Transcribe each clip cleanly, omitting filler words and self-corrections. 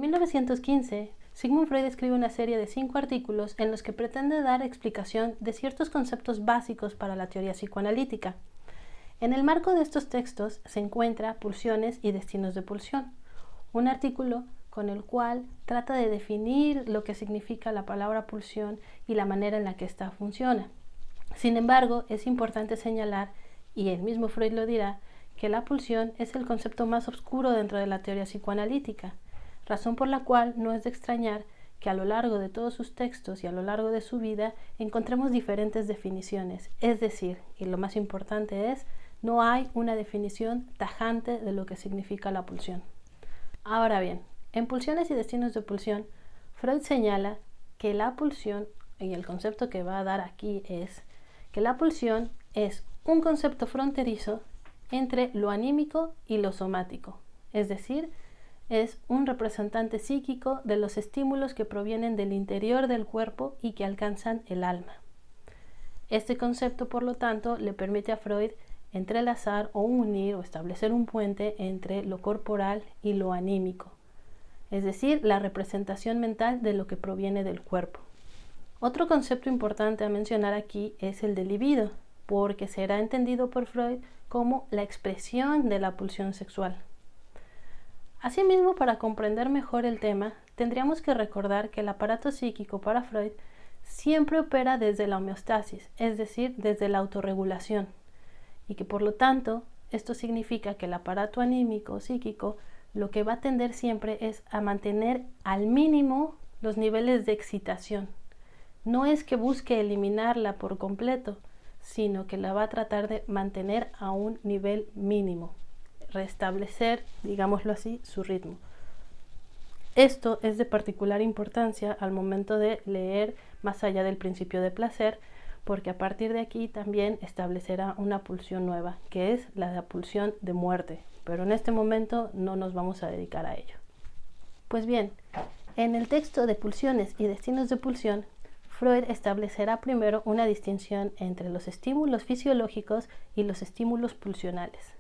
1915, Sigmund Freud escribe una serie de 5 artículos en los que pretende dar explicación de ciertos conceptos básicos para la teoría psicoanalítica. En el marco de estos textos se encuentra Pulsiones y destinos de pulsión, un artículo con el cual trata de definir lo que significa la palabra pulsión y la manera en la que ésta funciona. Sin embargo, es importante señalar, y el mismo Freud lo dirá, que la pulsión es el concepto más oscuro dentro de la teoría psicoanalítica, razón por la cual no es de extrañar que a lo largo de todos sus textos y a lo largo de su vida encontremos diferentes definiciones. Es decir, y lo más importante es, no hay una definición tajante de lo que significa la pulsión. Ahora bien, en Pulsiones y destinos de pulsión, Freud señala que la pulsión, y el concepto que va a dar aquí es que la pulsión es un concepto fronterizo entre lo anímico y lo somático, es decir, es un representante psíquico de los estímulos que provienen del interior del cuerpo y que alcanzan el alma. Este concepto, por lo tanto, le permite a Freud entrelazar o unir o establecer un puente entre lo corporal y lo anímico, es decir, la representación mental de lo que proviene del cuerpo. Otro concepto importante a mencionar aquí es el de libido, porque será entendido por Freud como la expresión de la pulsión sexual. Asimismo, para comprender mejor el tema, tendríamos que recordar que el aparato psíquico para Freud siempre opera desde la homeostasis, es decir, desde la autorregulación, y que por lo tanto, esto significa que el aparato anímico o psíquico lo que va a tender siempre es a mantener al mínimo los niveles de excitación. No es que busque eliminarla por completo, sino que la va a tratar de mantener a un nivel mínimo, restablecer, digámoslo así, su ritmo. Esto es de particular importancia al momento de leer Más allá del principio de placer, porque a partir de aquí también establecerá una pulsión nueva, que es la pulsión de muerte, pero en este momento no nos vamos a dedicar a ello. Pues bien, en el texto de Pulsiones y destinos de pulsión, Freud establecerá primero una distinción entre los estímulos fisiológicos y los estímulos pulsionales.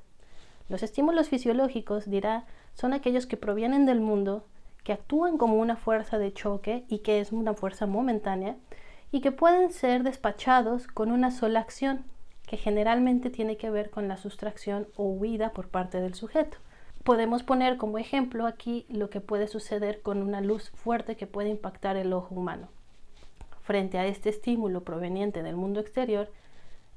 Los estímulos fisiológicos, dirá, son aquellos que provienen del mundo, que actúan como una fuerza de choque y que es una fuerza momentánea, y que pueden ser despachados con una sola acción, que generalmente tiene que ver con la sustracción o huida por parte del sujeto. Podemos poner como ejemplo aquí lo que puede suceder con una luz fuerte que puede impactar el ojo humano. Frente a este estímulo proveniente del mundo exterior,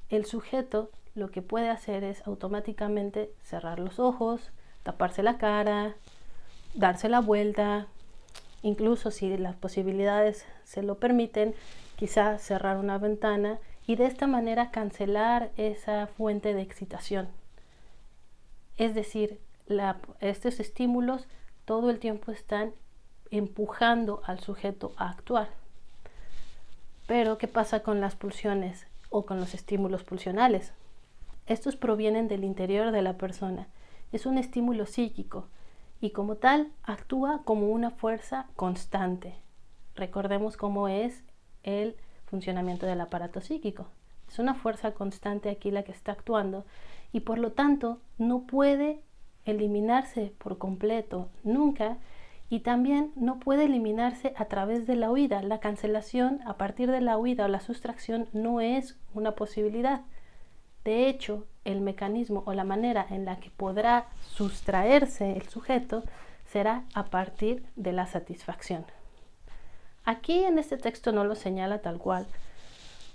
el sujeto lo que puede hacer es automáticamente cerrar los ojos, taparse la cara, darse la vuelta, incluso si las posibilidades se lo permiten, quizá cerrar una ventana y de esta manera cancelar esa fuente de excitación. Es decir, estos estímulos todo el tiempo están empujando al sujeto a actuar. Pero, ¿qué pasa con las pulsiones o con los estímulos pulsionales? Estos provienen del interior de la persona. Es un estímulo psíquico y como tal actúa como una fuerza constante. Recordemos cómo es el funcionamiento del aparato psíquico. Es una fuerza constante aquí la que está actuando y por lo tanto no puede eliminarse por completo nunca y también no puede eliminarse a través de la huida. La cancelación a partir de la huida o la sustracción no es una posibilidad. De hecho, el mecanismo o la manera en la que podrá sustraerse el sujeto será a partir de la satisfacción. Aquí en este texto no lo señala tal cual,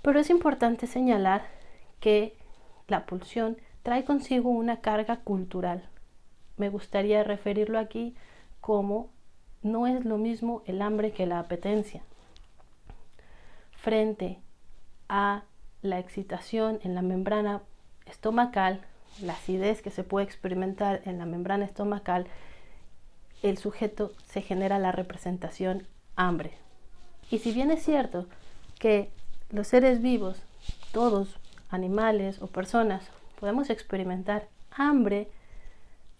pero es importante señalar que la pulsión trae consigo una carga cultural. Me gustaría referirlo aquí como no es lo mismo el hambre que la apetencia. Frente a la excitación en la membrana estomacal, la acidez que se puede experimentar en la membrana estomacal, el sujeto se genera la representación hambre. Y si bien es cierto que los seres vivos, todos, animales o personas, podemos experimentar hambre,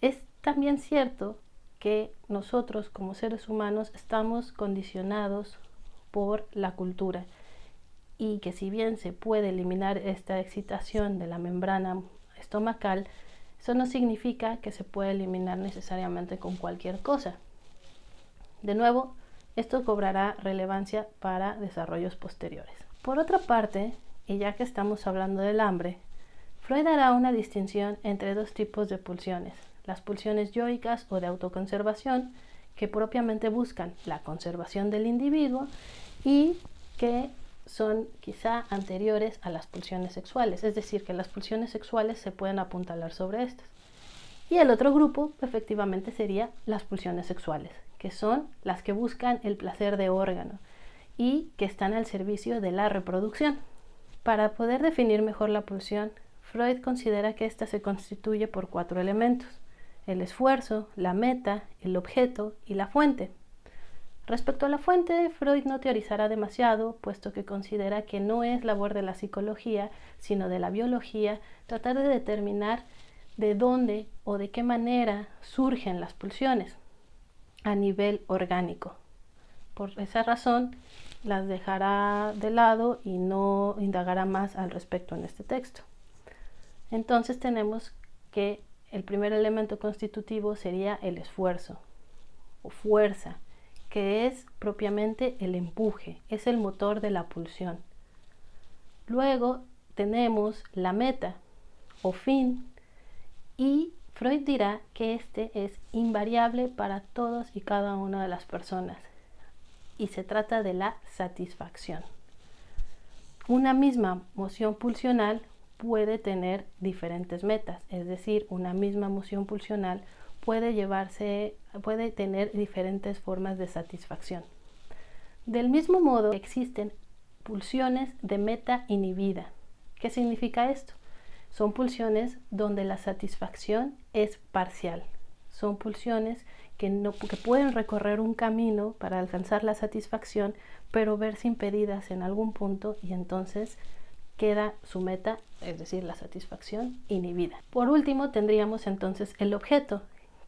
es también cierto que nosotros como seres humanos estamos condicionados por la cultura y que si bien se puede eliminar esta excitación de la membrana estomacal, eso no significa que se pueda eliminar necesariamente con cualquier cosa. De nuevo, esto cobrará relevancia para desarrollos posteriores. Por otra parte, y ya que estamos hablando del hambre, Freud hará una distinción entre dos tipos de pulsiones: las pulsiones yoicas o de autoconservación, que propiamente buscan la conservación del individuo y que son quizá anteriores a las pulsiones sexuales, es decir, que las pulsiones sexuales se pueden apuntalar sobre estas. Y el otro grupo efectivamente sería las pulsiones sexuales, que son las que buscan el placer de órgano y que están al servicio de la reproducción. Para poder definir mejor la pulsión, Freud considera que ésta se constituye por 4 elementos: el esfuerzo, la meta, el objeto y la fuente. Respecto a la fuente, Freud no teorizará demasiado, puesto que considera que no es labor de la psicología, sino de la biología, tratar de determinar de dónde o de qué manera surgen las pulsiones a nivel orgánico. Por esa razón, las dejará de lado y no indagará más al respecto en este texto. Entonces tenemos que el primer elemento constitutivo sería el esfuerzo o fuerza, que es propiamente el empuje, es el motor de la pulsión. Luego tenemos la meta o fin, y Freud dirá que este es invariable para todos y cada una de las personas, y se trata de la satisfacción. Una misma moción pulsional puede tener diferentes metas, es decir, una misma moción pulsional puede tener diferentes formas de satisfacción. Del mismo modo, existen pulsiones de meta inhibida. ¿Qué significa esto? Son pulsiones donde la satisfacción es parcial. Son pulsiones que pueden recorrer un camino para alcanzar la satisfacción, pero verse impedidas en algún punto, y entonces queda su meta, es decir, la satisfacción, inhibida. Por último, tendríamos entonces el objeto,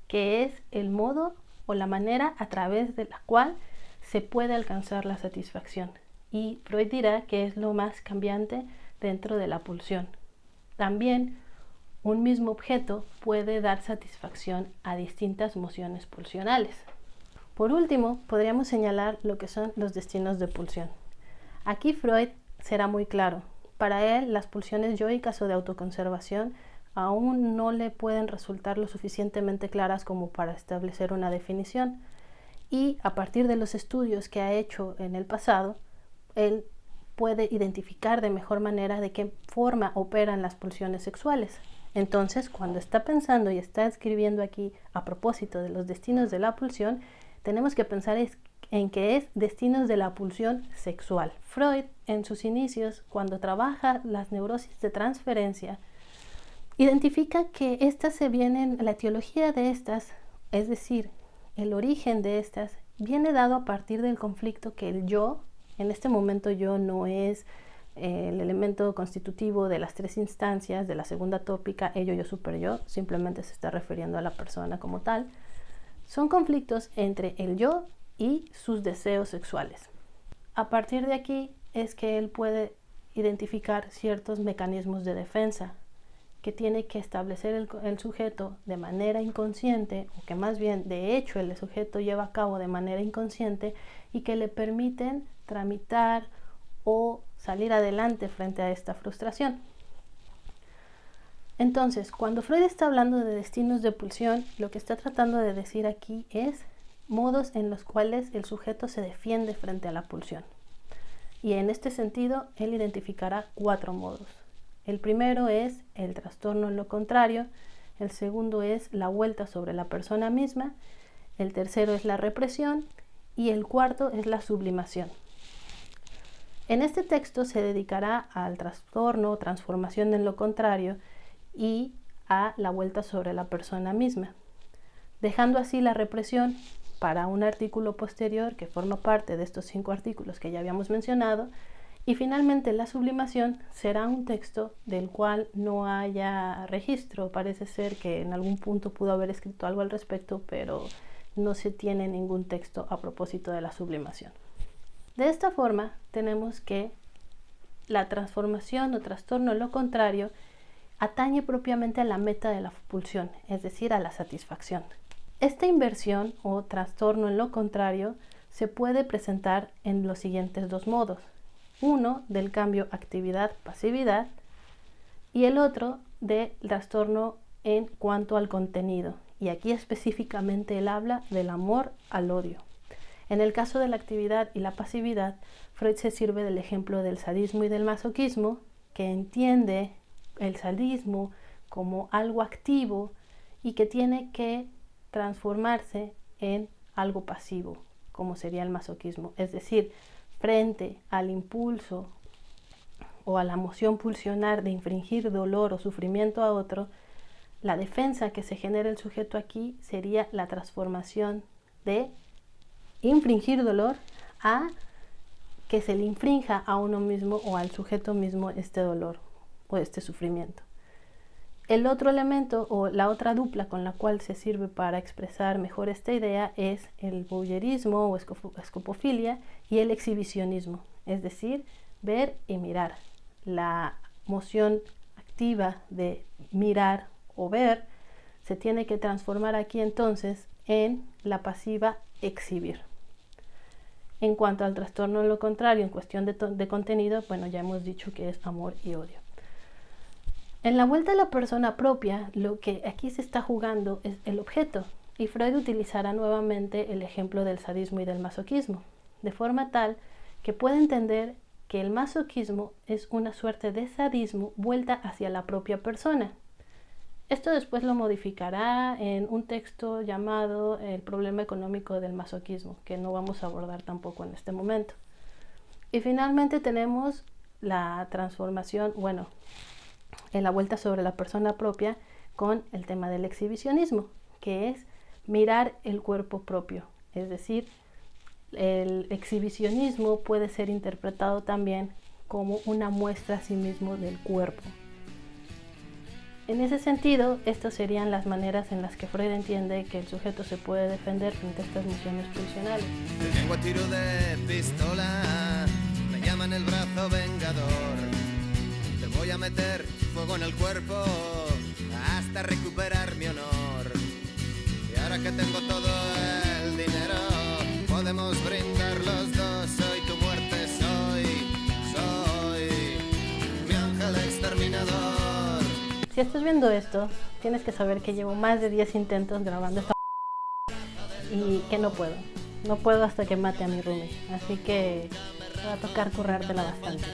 que es el modo o la manera a través de la cual se puede alcanzar la satisfacción. Y Freud dirá que es lo más cambiante dentro de la pulsión. También un mismo objeto puede dar satisfacción a distintas mociones pulsionales. Por último, podríamos señalar lo que son los destinos de pulsión. Aquí Freud será muy claro. Para él, las pulsiones yoicas o de autoconservación aún no le pueden resultar lo suficientemente claras como para establecer una definición, y a partir de los estudios que ha hecho en el pasado, él puede identificar de mejor manera de qué forma operan las pulsiones sexuales. Entonces, cuando está pensando y está escribiendo aquí a propósito de los destinos de la pulsión, tenemos que pensar en que es destinos de la pulsión sexual. Freud, en sus inicios, cuando trabaja las neurosis de transferencia, identifica que estas la etiología de estas, es decir, el origen de estas, viene dado a partir del conflicto que el yo, en este momento yo no es el elemento constitutivo de las 3 instancias de la segunda tópica, ello, yo, super yo, simplemente se está refiriendo a la persona como tal. Son conflictos entre el yo y sus deseos sexuales. A partir de aquí es que él puede identificar ciertos mecanismos de defensa que tiene que establecer el sujeto de manera inconsciente, o que más bien de hecho el sujeto lleva a cabo de manera inconsciente, y que le permiten tramitar o salir adelante frente a esta frustración. Entonces, cuando Freud está hablando de destinos de pulsión, lo que está tratando de decir aquí es modos en los cuales el sujeto se defiende frente a la pulsión. Y en este sentido, él identificará 4 modos. El primero es el trastorno en lo contrario, el segundo es la vuelta sobre la persona misma, el tercero es la represión y el cuarto es la sublimación. En este texto se dedicará al trastorno o transformación en lo contrario y a la vuelta sobre la persona misma, dejando así la represión para un artículo posterior que forma parte de estos 5 artículos que ya habíamos mencionado. Y finalmente la sublimación será un texto del cual no haya registro. Parece ser que en algún punto pudo haber escrito algo al respecto, pero no se tiene ningún texto a propósito de la sublimación. De esta forma tenemos que la transformación o trastorno, lo contrario, atañe propiamente a la meta de la pulsión, es decir, a la satisfacción. Esta inversión o trastorno en lo contrario se puede presentar en los siguientes dos modos. Uno del cambio actividad-pasividad y el otro del trastorno en cuanto al contenido. Y aquí específicamente él habla del amor al odio. En el caso de la actividad y la pasividad, Freud se sirve del ejemplo del sadismo y del masoquismo, que entiende el sadismo como algo activo y que tiene que transformarse en algo pasivo, como sería el masoquismo. Es decir, frente al impulso o a la emoción pulsionar de infringir dolor o sufrimiento a otro, la defensa que se genera el sujeto aquí sería la transformación de infringir dolor a que se le infrinja a uno mismo o al sujeto mismo este dolor o este sufrimiento. El otro elemento o la otra dupla con la cual se sirve para expresar mejor esta idea es el voyeurismo o escopofilia y el exhibicionismo, es decir, ver y mirar. La moción activa de mirar o ver se tiene que transformar aquí entonces en la pasiva exhibir. En cuanto al trastorno en lo contrario, en cuestión de contenido, bueno, ya hemos dicho que es amor y odio. En la vuelta a la persona propia, lo que aquí se está jugando es el objeto, y Freud utilizará nuevamente el ejemplo del sadismo y del masoquismo, de forma tal que puede entender que el masoquismo es una suerte de sadismo vuelta hacia la propia persona. Esto después lo modificará en un texto llamado El problema económico del masoquismo, que no vamos a abordar tampoco en este momento. Y finalmente tenemos la transformación, en la vuelta sobre la persona propia con el tema del exhibicionismo, que es mirar el cuerpo propio. Es decir, el exhibicionismo puede ser interpretado también como una muestra a sí mismo del cuerpo. En ese sentido, estas serían las maneras en las que Freud entiende que el sujeto se puede defender frente a estas emociones pulsionales. Tengo a tiro de pistola, me llaman el brazo vengador. Te voy a meter fuego en el cuerpo hasta recuperar mi honor. Y ahora que tengo todo el dinero, podemos brindar los dos. Soy tu muerte, soy mi ángel exterminador. Si estás viendo esto, tienes que saber que llevo más de 10 intentos grabando esta y que no puedo hasta que mate a mi roomie, así que va a tocar currártela bastante.